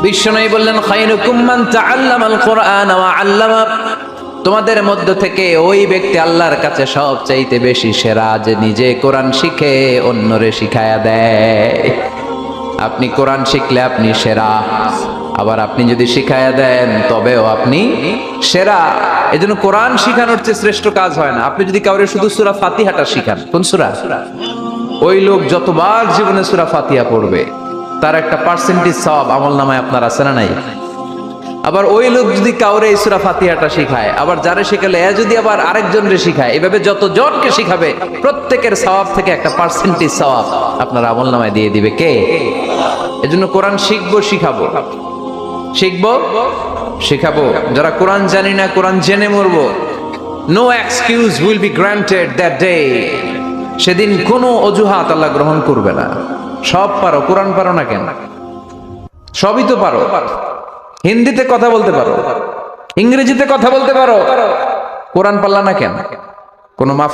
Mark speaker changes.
Speaker 1: বিশ্বনবী বললেন খায়রুকুম মান তাআল্লামাল কুরআন ওয়া আল্লামা, তোমাদের মধ্য থেকে ওই ব্যক্তি আল্লাহর কাছে সবচাইতে বেশি সেরা যে নিজে কোরআন শিখে অন্যরে শিখায়া দেয়। আপনি কোরআন শিখলে আপনি সেরা, আবার আপনি যদি শিখায়া দেন তবেও আপনি সেরা। এজন্য কোরআন শিখানোর চেয়ে শ্রেষ্ঠ কাজ হয় না। আপনি যদি কাউরে শুধু সূরা ফাতিহাটা শিখান, কোন সূরা, ওই লোক যতবার জীবনে সূরা ফাতিহা পড়বে তার একটা পার্সেন্টেজ সওয়াব আমলনামায় আপনার আছে না নাই? আবার ওই লোক যদি কাউরে এই সূরা ফাতিহাটা শিখায়, আবার যারে শিখালে এ যদি আবার আরেকজনরে শিখায়, এভাবে যত জনকে শিখাবে প্রত্যেকের সওয়াব থেকে একটা পার্সেন্টেজ সওয়াব আপনার আমলনামায় দিয়ে দিবে কে? এজন্য কোরআন শিখবো, শিখাবো, শিখবো, শিখাবো। যারা কোরআন জানি না, কোরআন জেনে মরবো। No excuse will be granted that day. সেদিন কোনো অজুহাত আল্লাহ গ্রহণ করবে না। সব পারো, কোরআন পারো না কেন? সবই তো পারো। হিন্দিতে কথা বলতে পারো, ইংরেজিতে কথা বলতে পারো, কোরআন পারলা না কেন? কোনো